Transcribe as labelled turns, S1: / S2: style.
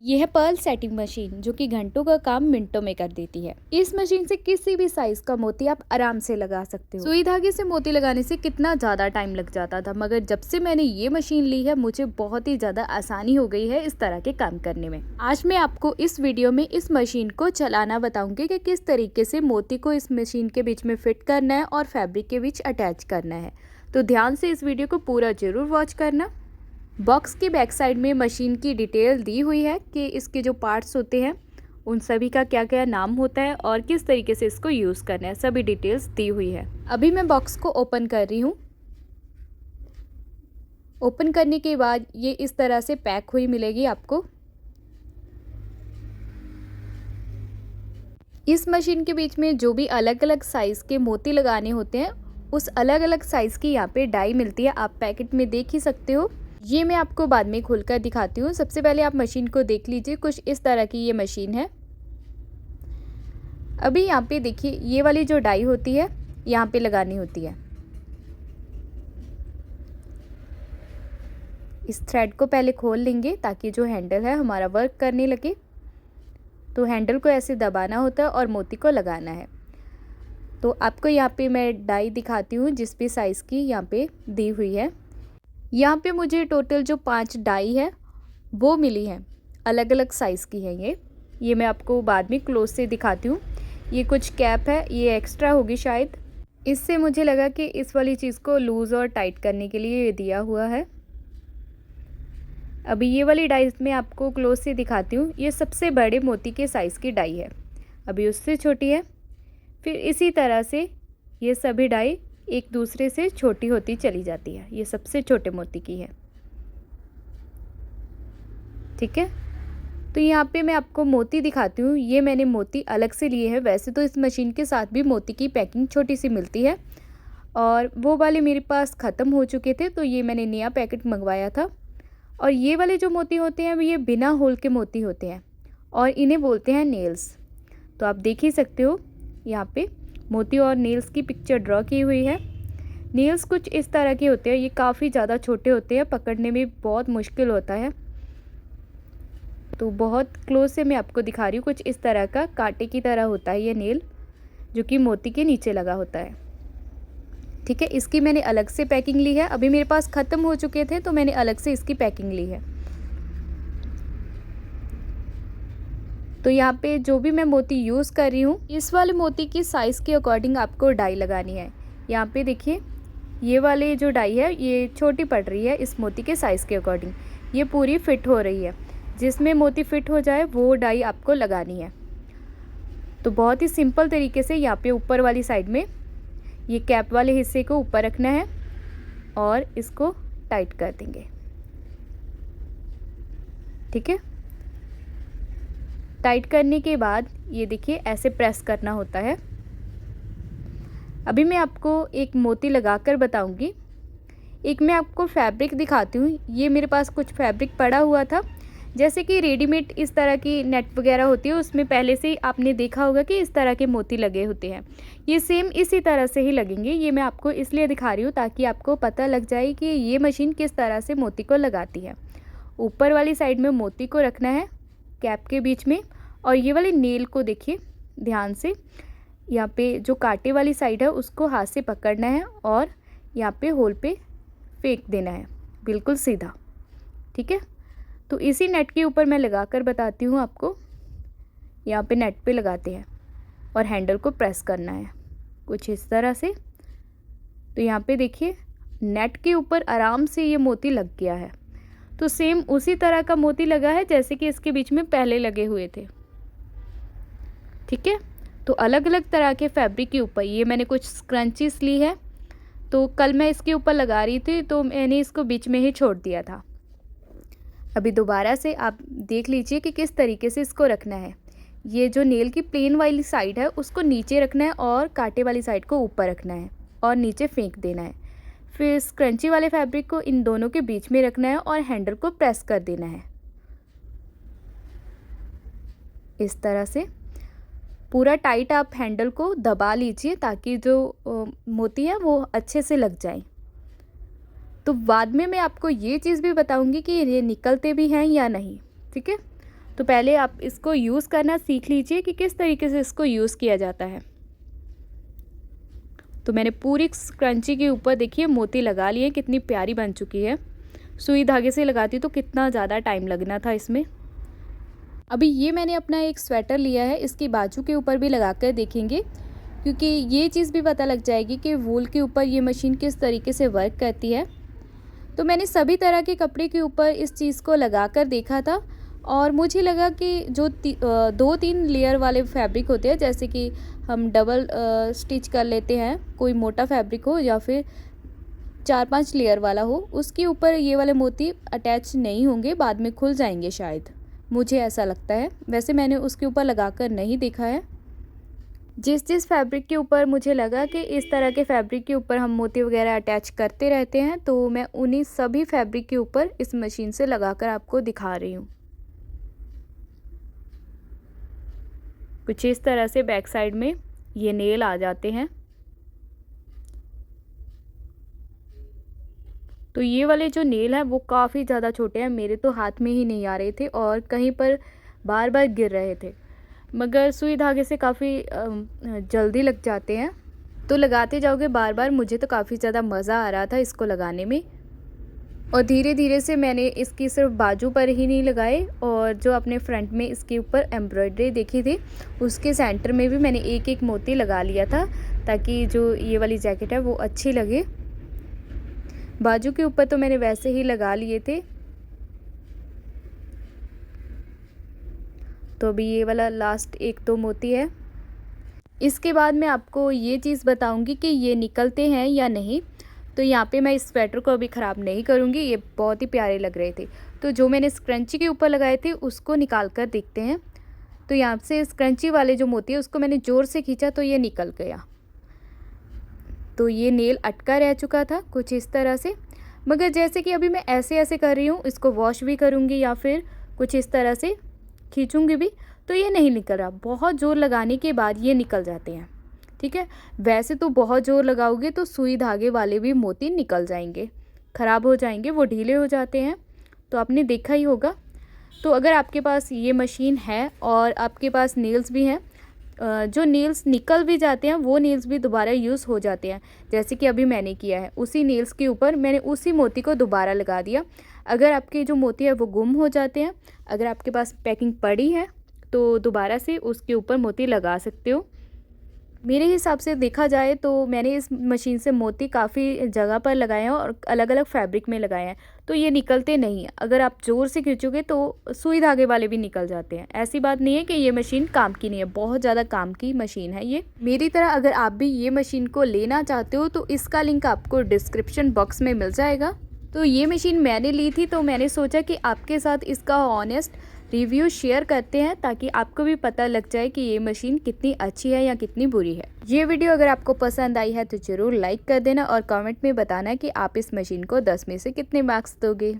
S1: यह है Perl setting machine जो कि घंटों का काम मिनटों में कर देती है। इस मशीन से किसी भी साइज का मोती आप आराम से लगा सकते हो। सुई धागे से मोती लगाने से कितना ज़्यादा टाइम लग जाता था, मगर जब से मैंने ये मशीन ली है मुझे बहुत ही ज़्यादा आसानी हो गई है इस तरह के काम करने में। आज मैं आपको इस वीडियो में इस मशीन को चलाना बताऊंगी कि किस तरीके से मोती को इस मशीन के बीच में फिट करना है और फैब्रिक के बीच अटैच करना है। तो ध्यान से इस वीडियो को पूरा जरूर वॉच करना। बॉक्स की बैक साइड में मशीन की डिटेल दी हुई है कि इसके जो पार्ट्स होते हैं उन सभी का क्या क्या नाम होता है और किस तरीके से इसको यूज़ करना है, सभी डिटेल्स दी हुई है। अभी मैं बॉक्स को ओपन कर रही हूँ। ओपन करने के बाद ये इस तरह से पैक हुई मिलेगी आपको। इस मशीन के बीच में जो भी अलग अलग साइज़ के मोती लगाने होते हैं उस अलग अलग साइज़ की यहाँ पे डाई मिलती है, आप पैकेट में देख ही सकते हो। ये मैं आपको बाद में खोलकर दिखाती हूँ। सबसे पहले आप मशीन को देख लीजिए, कुछ इस तरह की ये मशीन है। अभी यहाँ पे देखिए ये वाली जो डाई होती है यहाँ पे लगानी होती है। इस थ्रेड को पहले खोल लेंगे ताकि जो हैंडल है हमारा वर्क करने लगे। तो हैंडल को ऐसे दबाना होता है और मोती को लगाना है। तो आपको यहाँ पे मैं डाई दिखाती हूँ जिस भी साइज़ की यहाँ पे दी हुई है। यहाँ पे मुझे टोटल जो 5 डाई है वो मिली है, अलग अलग साइज़ की है ये मैं आपको बाद में क्लोज से दिखाती हूँ। ये कुछ कैप है, ये एक्स्ट्रा होगी शायद, इससे मुझे लगा कि इस वाली चीज़ को लूज़ और टाइट करने के लिए ये दिया हुआ है। अभी ये वाली डाई मैं आपको क्लोज से दिखाती हूँ। ये सबसे बड़े मोती के साइज़ की डाई है, अभी उससे छोटी है। फिर इसी तरह से ये सभी डाई एक दूसरे से छोटी होती चली जाती है। ये सबसे छोटे मोती की है, ठीक है। तो यहाँ पे मैं आपको मोती दिखाती हूँ। ये मैंने मोती अलग से लिए हैं। वैसे तो इस मशीन के साथ भी मोती की पैकिंग छोटी सी मिलती है और वो वाले मेरे पास ख़त्म हो चुके थे, तो ये मैंने नया पैकेट मंगवाया था। और ये वाले जो मोती होते हैं ये बिना होल के मोती होते हैं और इन्हें बोलते हैं नेल्स। तो आप देख ही सकते हो यहाँ पे मोती और नेल्स की पिक्चर ड्रॉ की हुई है। नेल्स कुछ इस तरह के होते हैं, ये काफ़ी ज़्यादा छोटे होते हैं, पकड़ने में बहुत मुश्किल होता है। तो बहुत क्लोज से मैं आपको दिखा रही हूँ। कुछ इस तरह का कांटे की तरह होता है ये नेल, जो कि मोती के नीचे लगा होता है, ठीक है। इसकी मैंने अलग से पैकिंग ली है। अभी मेरे पास ख़त्म हो चुके थे तो मैंने अलग से इसकी पैकिंग ली है। तो यहाँ पे जो भी मैं मोती यूज़ कर रही हूँ इस वाले मोती की साइज़ के अकॉर्डिंग आपको डाई लगानी है। यहाँ पे देखिए ये वाली जो डाई है ये छोटी पड़ रही है इस मोती के साइज़ के अकॉर्डिंग, ये पूरी फिट हो रही है। जिसमें मोती फिट हो जाए वो डाई आपको लगानी है। तो बहुत ही सिंपल तरीके से यहाँ पे ऊपर वाली साइड में ये कैप वाले हिस्से को ऊपर रखना है और इसको टाइट कर देंगे, ठीक है। टाइट करने के बाद ये देखिए ऐसे प्रेस करना होता है। अभी मैं आपको एक मोती लगाकर बताऊंगी। एक मैं आपको फैब्रिक दिखाती हूँ। ये मेरे पास कुछ फैब्रिक पड़ा हुआ था, जैसे कि रेडीमेड इस तरह की नेट वगैरह होती है, उसमें पहले से ही आपने देखा होगा कि इस तरह के मोती लगे होते हैं। ये सेम इसी तरह से ही लगेंगे। ये मैं आपको इसलिए दिखा रही हूँ ताकि आपको पता लग जाए कि ये मशीन किस तरह से मोती को लगाती है। ऊपर वाली साइड में मोती को रखना है कैप के बीच में, और ये वाले नेल को देखिए ध्यान से, यहाँ पे जो कांटे वाली साइड है उसको हाथ से पकड़ना है और यहाँ पे होल पे फेंक देना है, बिल्कुल सीधा, ठीक है। तो इसी नेट के ऊपर मैं लगा कर बताती हूँ आपको। यहाँ पे नेट पे लगाते हैं और हैंडल को प्रेस करना है कुछ इस तरह से। तो यहाँ पे देखिए नेट के ऊपर आराम से ये मोती लग गया है। तो सेम उसी तरह का मोती लगा है जैसे कि इसके बीच में पहले लगे हुए थे, ठीक है। तो अलग अलग तरह के फैब्रिक के ऊपर ये मैंने कुछ स्क्रंचीज ली है। तो कल मैं इसके ऊपर लगा रही थी तो मैंने इसको बीच में ही छोड़ दिया था। अभी दोबारा से आप देख लीजिए कि किस तरीके से इसको रखना है। ये जो नेल की प्लेन वाली साइड है उसको नीचे रखना है और कांटे वाली साइड को ऊपर रखना है और नीचे फेंक देना है। फिर स्क्रंची वाले फैब्रिक को इन दोनों के बीच में रखना है और हैंडल को प्रेस कर देना है इस तरह से। पूरा टाइट आप हैंडल को दबा लीजिए ताकि जो मोती है वो अच्छे से लग जाए। तो बाद में मैं आपको ये चीज़ भी बताऊंगी कि ये निकलते भी हैं या नहीं, ठीक है। तो पहले आप इसको यूज़ करना सीख लीजिए कि किस तरीके से इसको यूज़ किया जाता है। तो मैंने पूरी स्क्रंची के ऊपर देखिए मोती लगा लिए, कितनी प्यारी बन चुकी है। सुई धागे से लगाती तो कितना ज़्यादा टाइम लगना था इसमें। अभी ये मैंने अपना एक स्वेटर लिया है, इसकी बाजू के ऊपर भी लगा कर देखेंगे, क्योंकि ये चीज़ भी पता लग जाएगी कि वूल के ऊपर ये मशीन किस तरीके से वर्क करती है। तो मैंने सभी तरह के कपड़े के ऊपर इस चीज़ को लगा कर देखा था और मुझे लगा कि जो 2-3 लेयर वाले फैब्रिक होते हैं, जैसे कि हम डबल स्टिच कर लेते हैं, कोई मोटा फैब्रिक हो या फिर 4-5 लेयर वाला हो, उसके ऊपर ये वाले मोती अटैच नहीं होंगे, बाद में खुल जाएंगे शायद, मुझे ऐसा लगता है। वैसे मैंने उसके ऊपर लगाकर नहीं देखा है। जिस फैब्रिक के ऊपर मुझे लगा कि इस तरह के फैब्रिक के ऊपर हम मोती वगैरह अटैच करते रहते हैं, तो मैं उन्हीं सभी फैब्रिक के ऊपर इस मशीन से लगाकर आपको दिखा रही हूँ। कुछ इस तरह से बैक साइड में ये नेल आ जाते हैं। तो ये वाले जो नेल हैं वो काफ़ी ज़्यादा छोटे हैं, मेरे तो हाथ में ही नहीं आ रहे थे और कहीं पर बार बार गिर रहे थे, मगर सुई धागे से काफ़ी जल्दी लग जाते हैं। तो लगाते जाओगे बार बार। मुझे तो काफ़ी ज़्यादा मज़ा आ रहा था इसको लगाने में, और धीरे धीरे से मैंने इसकी सिर्फ बाजू पर ही नहीं लगाए, और जो अपने फ्रंट में इसके ऊपर एम्ब्रॉयडरी देखी थी उसके सेंटर में भी मैंने एक एक मोती लगा लिया था, ताकि जो ये वाली जैकेट है वो अच्छी लगे। बाजू के ऊपर तो मैंने वैसे ही लगा लिए थे। तो अभी ये वाला लास्ट 1-2 मोती है। इसके बाद मैं आपको ये चीज़ बताऊंगी कि ये निकलते हैं या नहीं। तो यहाँ पे मैं इस स्वेटर को अभी ख़राब नहीं करूँगी, ये बहुत ही प्यारे लग रहे थे। तो जो मैंने स्क्रंची के ऊपर लगाए थे उसको निकाल कर देखते हैं। तो यहाँ से स्क्रंची वाले जो मोती है उसको मैंने ज़ोर से खींचा तो ये निकल गया। तो ये नेल अटका रह चुका था कुछ इस तरह से, मगर जैसे कि अभी मैं ऐसे ऐसे कर रही हूँ, इसको वॉश भी करूँगी या फिर कुछ इस तरह से खींचूँगी भी, तो ये नहीं निकल रहा। बहुत ज़ोर लगाने के बाद ये निकल जाते हैं, ठीक है। वैसे तो बहुत ज़ोर लगाओगे तो सुई धागे वाले भी मोती निकल जाएंगे, ख़राब हो जाएंगे, वो ढीले हो जाते हैं, तो आपने देखा ही होगा। तो अगर आपके पास ये मशीन है और आपके पास नेल्स भी हैं, जो नेल्स निकल भी जाते हैं वो नेल्स भी दोबारा यूज़ हो जाते हैं, जैसे कि अभी मैंने किया है। उसी नेल्स के ऊपर मैंने उसी मोती को दोबारा लगा दिया। अगर आपके जो मोती है वो गुम हो जाते हैं, अगर आपके पास पैकिंग पड़ी है तो दोबारा से उसके ऊपर मोती लगा सकते हो। मेरे हिसाब से देखा जाए तो मैंने इस मशीन से मोती काफ़ी जगह पर लगाए हैं और अलग अलग फैब्रिक में लगाए हैं, तो ये निकलते नहीं हैं। अगर आप ज़ोर से खींचोगे तो सुई धागे वाले भी निकल जाते हैं। ऐसी बात नहीं है कि ये मशीन काम की नहीं है, बहुत ज़्यादा काम की मशीन है ये। मेरी तरह अगर आप भी ये मशीन को लेना चाहते हो तो इसका लिंक आपको डिस्क्रिप्शन बॉक्स में मिल जाएगा। तो ये मशीन मैंने ली थी, तो मैंने सोचा कि आपके साथ इसका ऑनेस्ट रिव्यू शेयर करते हैं, ताकि आपको भी पता लग जाए कि ये मशीन कितनी अच्छी है या कितनी बुरी है। ये वीडियो अगर आपको पसंद आई है तो ज़रूर लाइक कर देना और कमेंट में बताना कि आप इस मशीन को 10 में से कितने मार्क्स दोगे।